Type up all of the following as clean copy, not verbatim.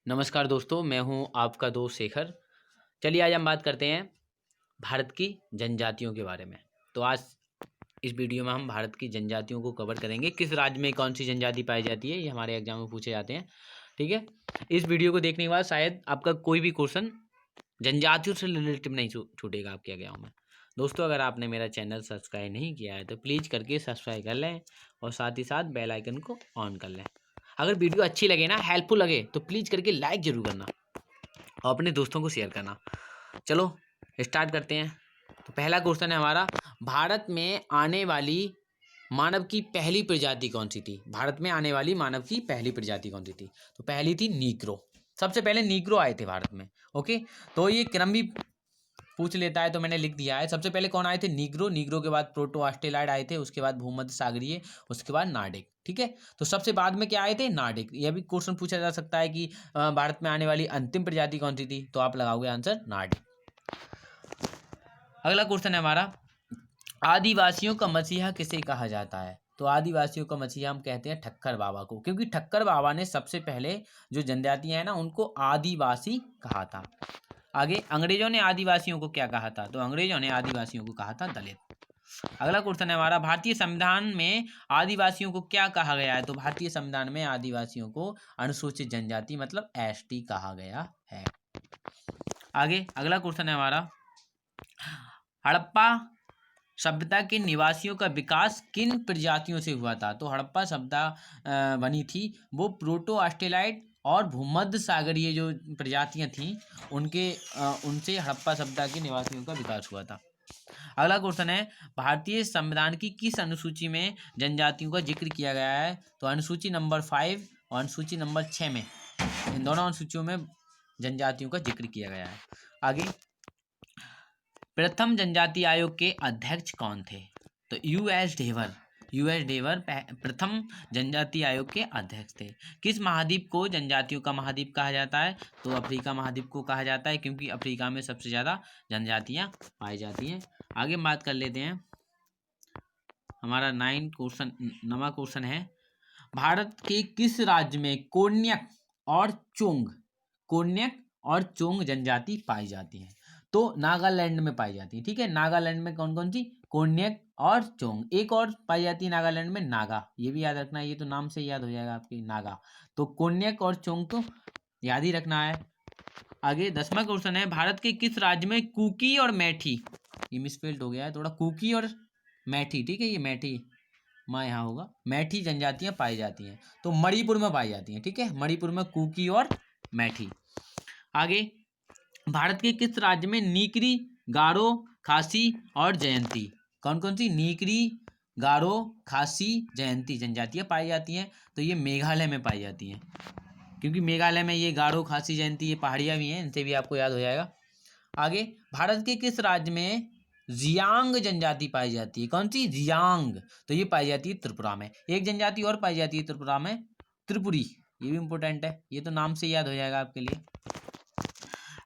नमस्कार दोस्तों, मैं हूं आपका दोस्त शेखर। चलिए आज हम बात करते हैं भारत की जनजातियों के बारे में। तो आज इस वीडियो में हम भारत की जनजातियों को कवर करेंगे। किस राज्य में कौन सी जनजाति पाई जाती है, ये हमारे एग्जाम में पूछे जाते हैं। ठीक है, इस वीडियो को देखने के बाद शायद आपका कोई भी क्वेश्चन जनजातियों से रिलेटेड नहीं छूटेगा आपके एग्जाम में। दोस्तों, अगर आपने मेरा चैनल सब्सक्राइब नहीं किया है तो प्लीज़ करके सब्सक्राइब कर लें और साथ ही साथ बेल आइकन को ऑन कर लें। अगर वीडियो अच्छी लगे ना, हेल्पफुल लगे, तो प्लीज़ करके लाइक ज़रूर करना और अपने दोस्तों को शेयर करना। चलो स्टार्ट करते हैं। तो पहला क्वेश्चन है हमारा, भारत में आने वाली मानव की पहली प्रजाति कौन सी थी? भारत में आने वाली मानव की पहली प्रजाति कौन सी थी? तो पहली थी नीग्रो। सबसे पहले नीग्रो आए थे भारत में। ओके, तो ये क्रम भी पूछ लेता है तो मैंने लिख दिया है। सबसे पहले कौन आए थे? नीग्रो। नीग्रो के बाद प्रोटो ऑस्ट्रेलॉइड आए थे, उसके बाद भूमध्य सागरीय, उसके बाद नार्डिक। ठीक है, तो सबसे बाद में क्या आए थे? नार्डिक। यह भी क्वेश्चन पूछा जा सकता है कि भारत में आने वाली अंतिम प्रजाति कौन सी थी? तो आप लगाओगे आंसर नार्डिक। अगला क्वेश्चन है हमारा, आदिवासियों का मसीहा किसे कहा जाता है? तो आदिवासियों का मसीहा हम कहते हैं ठक्कर बाबा को, क्योंकि ठक्कर बाबा ने सबसे पहले जो जनजातियां हैं ना, उनको आदिवासी कहा था। आगे, अंग्रेजों ने आदिवासियों को क्या कहा था? तो अंग्रेजों ने आदिवासियों को कहा था दलित। अगला क्वेश्चन है हमारा, भारतीय संविधान में आदिवासियों को क्या कहा गया है? तो भारतीय संविधान में आदिवासियों को अनुसूचित जनजाति मतलब एसटी कहा गया है। आगे अगला क्वेश्चन है हमारा, हड़प्पा सभ्यता के निवासियों का विकास किन प्रजातियों से हुआ था? तो हड़प्पा सभ्यता बनी थी वो प्रोटो ऑस्ट्रेलॉइड और भूमध्य सागरीय जो प्रजातियां थीं उनसे हड़प्पा सभ्यता के निवासियों का विकास हुआ था। अगला क्वेश्चन है, भारतीय संविधान की किस अनुसूची में जनजातियों का जिक्र किया गया है? तो अनुसूची नंबर 5 और अनुसूची नंबर 6 में, इन दोनों अनुसूचियों में जनजातियों का जिक्र किया गया है। आगे, प्रथम जनजाति आयोग के अध्यक्ष कौन थे? तो यूएस डेवर प्रथम जनजाति आयोग के अध्यक्ष थे। किस महाद्वीप को जनजातियों का महाद्वीप कहा जाता है? तो अफ्रीका महाद्वीप को कहा जाता है, क्योंकि अफ्रीका में सबसे ज़्यादा जनजातियां पाई जाती हैं। आगे बात कर लेते हैं, हमारा नवा क्वेश्चन है, भारत के किस राज्य में कोन्याक और चोंग जनजाति पाई जाती है? तो नागालैंड में पाई जाती है। ठीक है, नागालैंड में कौन कौन सी? कोन्याक और चोंग। एक और पाई जाती है नागालैंड में, नागा। ये भी याद रखना है, ये तो नाम से याद हो जाएगा आपकी, नागा। तो कोन्याक और चोंग तो याद ही रखना है। आगे 10वां क्वेश्चन है, भारत के किस राज्य में कुकी और मैठी, ये मिसस्पेल्ड हो गया है थोड़ा, कुकी और मैठी, ठीक है, ये मैठी माँ यहाँ होगा, मैठी जनजातियां पाई जाती हैं। तो मणिपुर में पाई जाती हैं। ठीक है, मणिपुर में कुकी और मैठी। आगे, भारत के किस राज्य में नीकरी, गारो, खासी और जयंती, कौन कौन सी नीकरी, गारो, खासी, जयंती जनजातियां पाई जाती हैं? तो ये मेघालय में पाई जाती हैं, क्योंकि मेघालय में ये गारो, खासी, जयंती ये पहाड़ियाँ भी हैं, इनसे भी आपको याद हो जाएगा। आगे, भारत के किस राज्य में जियांग जनजाति पाई जाती है? कौन सी? जियांग। तो ये पाई जाती है त्रिपुरा में। एक जनजाति और पाई जाती है त्रिपुरा में, त्रिपुरी। ये भी इंपॉर्टेंट है, ये तो नाम से याद हो जाएगा आपके लिए।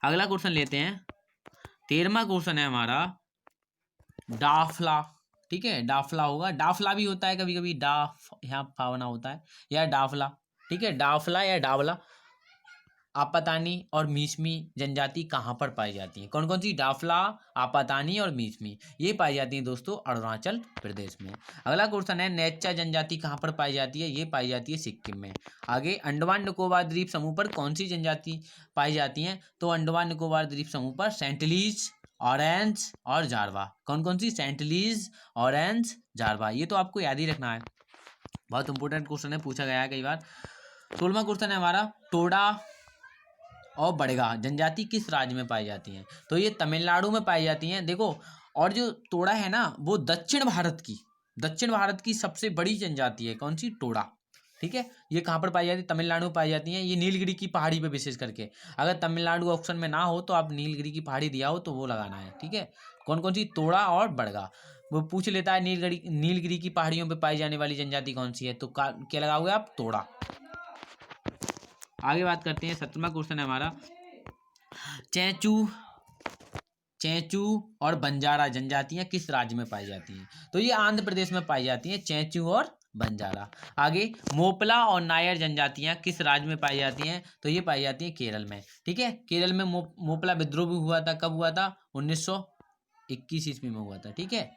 अगला क्वेश्चन लेते हैं, 13वां क्वेश्चन है हमारा, डाफला। ठीक है, डाफला होगा, डाफला भी होता है कभी कभी, डाफ यहाँ फावना होता है, या डाफला। ठीक है, डाफला या डावला। आपातानी और मीसमी जनजाति कहाँ पर पाई जाती हैं? कौन कौन सी? डाफला, आपातानी और मीसमी, ये पाई जाती हैं दोस्तों अरुणाचल प्रदेश में। अगला क्वेश्चन है, नेच्चा जनजाति कहाँ पर पाई जाती है? ये पाई जाती है सिक्किम में। आगे, अंडमान निकोबार द्वीप समूह पर कौन सी जनजाति पाई जाती हैं? तो अंडमान निकोबार द्वीप समूह पर सेंटलीज, ऑरेंज और जारवा। कौन कौन सी? सेंटलीज, ऑरेंज, जारवा। ये तो आपको याद ही रखना है, बहुत इंपॉर्टेंट क्वेश्चन है, पूछा गया है कई बार। 16वां क्वेश्चन है हमारा, टोडा और बड़गा जनजाति किस राज्य में पाई जाती हैं? तो ये तमिलनाडु में पाई जाती हैं। देखो, और जो टोडा है ना, वो दक्षिण भारत की सबसे बड़ी जनजाति है। कौन सी? टोडा। ठीक है, ये कहाँ पर पाई जाती है? तमिलनाडु में पाई जाती हैं। ये नीलगिरी की पहाड़ी पे विशेष करके, अगर तमिलनाडु ऑप्शन में ना हो तो आप नीलगिरी की पहाड़ी दिया हो तो वो लगाना है। ठीक है, कौन कौन सी? टोडा और बड़गा। वो पूछ लेता है नीलगिरी की पहाड़ियों पे पाई जाने वाली जनजाति कौन सी है? तो क्या लगाओगे आप? टोडा। आगे बात करते हैं, 17वां क्वेश्चन है हमारा, चैंचू और बंजारा जनजातियां किस राज्य में पाई जाती हैं? तो ये आंध्र प्रदेश में पाई जाती हैं, चैंचू और बंजारा। आगे, मोपला और नायर जनजातियां किस राज्य में पाई जाती हैं? तो ये पाई जाती हैं केरल में। ठीक है, केरल में मोपला विद्रोह भी हुआ था। कब हुआ था? 1921 ईस्वी में हुआ था। ठीक है,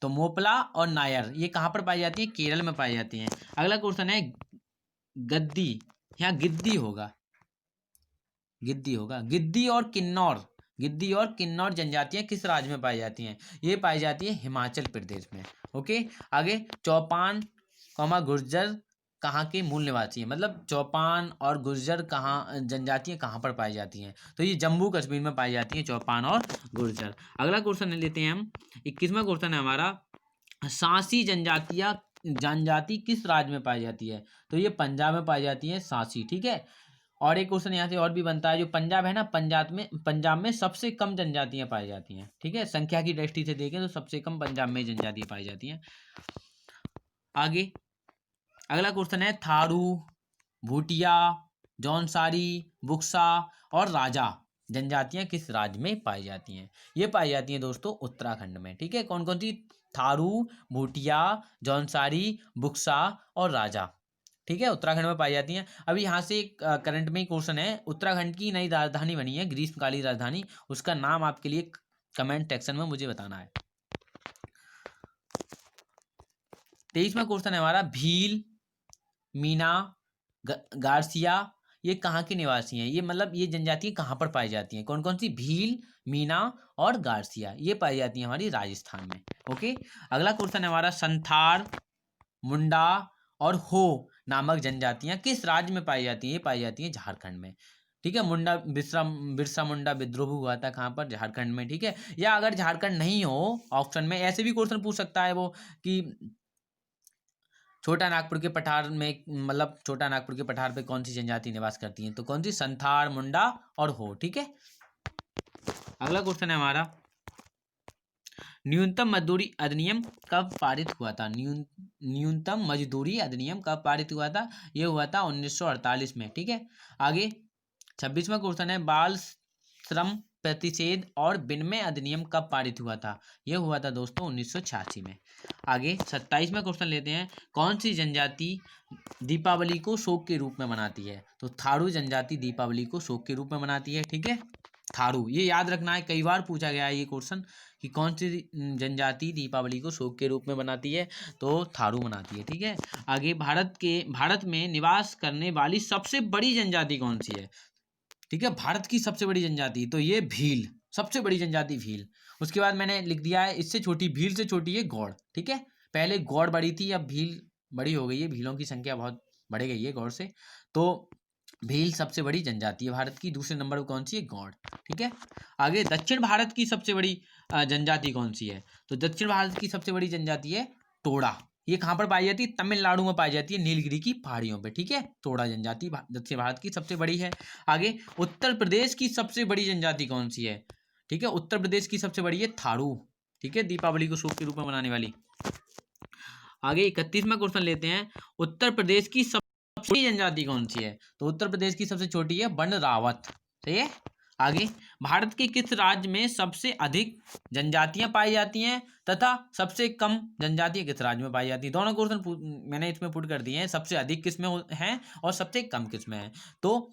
तो मोपला और नायर ये कहाँ पर पाई जाती है? केरल में पाई जाती हैं। अगला क्वेश्चन है गद्दी, यहाँ गिद्दी होगा, गिद्दी होगा। गिद्दी और किन्नौर जनजातियां किस राज्य में पाई जाती हैं? ये पाई जाती है हिमाचल प्रदेश में। ओके, आगे, चौपान गुर्जर कहाँ के मूल निवासी हैं? मतलब चौपान और गुर्जर कहाँ जनजातियां कहाँ पर पाई जाती हैं? तो ये जम्मू कश्मीर में पाई जाती हैं चौपान और गुर्जर। अगला क्वेश्चन लेते हैं हम, 21वां क्वेश्चन है हमारा, सांसी जनजाति किस राज्य में पाई जाती है? तो ये पंजाब में पाई जाती है सांसी। ठीक है, और एक क्वेश्चन यहाँ से और भी बनता है, जो पंजाब है ना, पंजाब में सबसे कम जनजातियां पाई जाती हैं। ठीक है, संख्या की दृष्टि से देखें तो सबसे कम पंजाब में जनजातियां पाई जाती हैं। आगे, अगला क्वेश्चन है, थारू, भूटिया, जौनसारी, बुक्सा और राजा जनजातियां किस राज्य में पाई जाती हैं? ये पाई जाती हैं दोस्तों उत्तराखंड में। ठीक है, कौन कौन सी? थारू, भूटिया, जौनसारी, बुक्सा और राजा। ठीक है, उत्तराखंड में पाई जाती हैं। अभी यहाँ से एक करंट में ही क्वेश्चन है, उत्तराखंड की नई राजधानी बनी है, ग्रीष्मकालीन राजधानी, उसका नाम आपके लिए कमेंट सेक्शन में मुझे बताना है। 23वां क्वेश्चन है हमारा, भील, मीना, गार्सिया ये कहाँ के निवासी हैं? ये मतलब ये जनजातियां कहाँ पर पाई जाती हैं? कौन कौन सी? भील, मीना और गार्सिया ये पाई जाती हैं हमारी राजस्थान में। ओके, अगला क्वेश्चन है हमारा, संथार, मुंडा और हो नामक जनजातियां किस राज्य में पाई जाती हैं? ये पाई जाती हैं झारखंड में। ठीक है, बिरसा मुंडा विद्रोह हुआ था कहाँ पर? झारखंड में। ठीक है, या अगर झारखंड नहीं हो ऑप्शन में, ऐसे भी क्वेश्चन पूछ सकता है वो कि छोटा नागपुर के पठार में, मतलब छोटा नागपुर के पठार पे कौन सी जनजाति निवास करती है? तो कौन सी? संथाल, मुंडा और हो। ठीक है, अगला क्वेश्चन है हमारा, न्यूनतम मजदूरी अधिनियम कब पारित हुआ था? न्यूनतम मजदूरी अधिनियम कब पारित हुआ था? ये हुआ था 1948 में। ठीक है, आगे 26वां क्वेश्चन है, बाल श्रम प्रतिषेध और विनिमय अधिनियम कब पारित हुआ था? यह हुआ था दोस्तों 1986 में। आगे 27वां क्वेश्चन लेते हैं, कौन सी जनजाति दीपावली को शोक के रूप में मनाती है? तो थारू जनजाति दीपावली को शोक के रूप में मनाती है। ठीक है, थारू, ये याद रखना है, कई बार पूछा गया है ये क्वेश्चन कि कौन सी जनजाति दीपावली को शोक के रूप में मनाती है? तो थारू मनाती है। ठीक है, आगे, भारत में निवास करने वाली सबसे बड़ी जनजाति कौन सी है? ठीक है, भारत की सबसे बड़ी जनजाति, तो ये भील, सबसे बड़ी जनजाति भील। उसके बाद मैंने लिख दिया है, इससे छोटी, भील से छोटी है गौड़। ठीक है, पहले गौड़ बड़ी थी, अब भील बड़ी हो गई है, भीलों की संख्या बहुत बढ़ गई है गौड़ से। तो भील सबसे बड़ी जनजाति है भारत की। दूसरे नंबर पर कौन सी है? गौड़। ठीक है, आगे, दक्षिण भारत की सबसे बड़ी जनजाति कौन सी है? तो दक्षिण भारत की सबसे बड़ी जनजाति है टोडा। ये कहाँ पर पाई जाती है? तमिलनाडु में पाई जाती है, नीलगिरी की पहाड़ियों पे। ठीक है, टोडा जनजाति दक्षिण भारत की सबसे बड़ी है। आगे, उत्तर प्रदेश की सबसे बड़ी जनजाति कौन सी है? ठीक है, उत्तर प्रदेश की सबसे बड़ी है थारू। ठीक है, दीपावली को शोक के रूप में मनाने वाली। आगे 31वां क्वेश्चन लेते हैं, उत्तर प्रदेश की सबसे छोटी जनजाति कौन सी है? तो उत्तर प्रदेश की सबसे छोटी है बन रावत। सही है, आगे, भारत के किस राज्य में सबसे अधिक जनजातियां पाई जाती हैं तथा सबसे कम जनजातियां किस राज्य में पाई जाती हैं? दोनों क्वेश्चन मैंने इसमें पुट कर दिए हैं, सबसे अधिक किस में हैं और सबसे कम किस में है। तो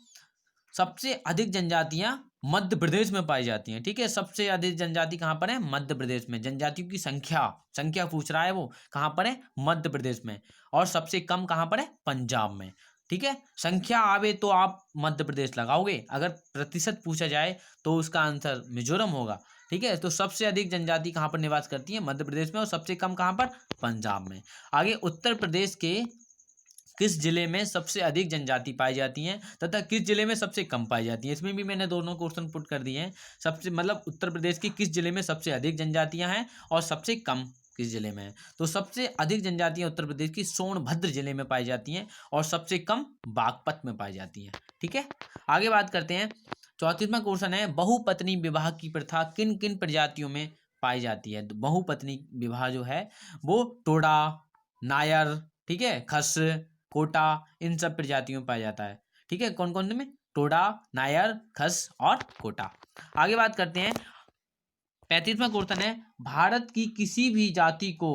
सबसे अधिक जनजातियां मध्य प्रदेश में पाई जाती हैं। ठीक है, सबसे अधिक जनजाति कहाँ पर है? मध्य प्रदेश में। जनजातियों की संख्या पूछ रहा है वो, कहाँ पर है? मध्य प्रदेश में। और सबसे कम कहाँ पर है? पंजाब में। ठीक है, संख्या आवे तो आप मध्य प्रदेश लगाओगे, अगर प्रतिशत पूछा जाए तो उसका आंसर मिजोरम होगा। ठीक है, तो सबसे अधिक जनजाति कहाँ पर निवास करती है? मध्य प्रदेश में। और सबसे कम कहाँ पर? पंजाब में। आगे, उत्तर प्रदेश के किस जिले में सबसे अधिक जनजाति पाई जाती हैं तथा किस जिले में सबसे कम पाई जाती हैं? इसमें भी मैंने दोनों क्वेश्चन पुट कर दिए हैं। सबसे मतलब उत्तर प्रदेश की किस जिले में सबसे अधिक जनजातियां हैं और सबसे कम किस जिले में है? तो सबसे अधिक जनजातियां उत्तर प्रदेश की सोनभद्र जिले में पाई जाती हैं और सबसे कम बागपत में पाई जाती हैं। ठीक है, आगे बात करते हैं, 34वां क्वेश्चन है, बहुपत्नी विवाह की प्रथा किन किन प्रजातियों में पाई जाती है? बहुपत्नी विवाह जो है वो टोडा, नायर, ठीक है, खस, कोटा, इन सब प्रजातियों में पाया जाता है। ठीक है, कौन कौन से में? टोडा, नायर, खस और कोटा। आगे बात करते हैं, 35वां क्वेश्चन है, भारत की किसी भी जाति को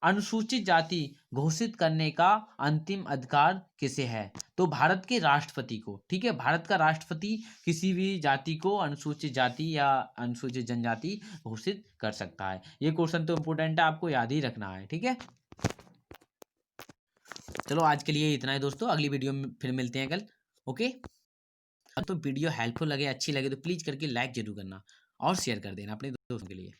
अनुसूचित जाति घोषित करने का अंतिम अधिकार किसे है? तो भारत के राष्ट्रपति को। ठीक है, भारत का राष्ट्रपति किसी भी जाति को अनुसूचित जाति या अनुसूचित जनजाति घोषित कर सकता है। ये क्वेश्चन तो इम्पोर्टेंट है, आपको याद ही रखना है। ठीक है, चलो आज के लिए इतना ही दोस्तों, अगली वीडियो में फिर मिलते हैं कल। ओके, तो वीडियो हेल्पफुल लगे, अच्छी लगे तो प्लीज करके लाइक जरूर करना और शेयर कर देना अपने दोस्तों के लिए।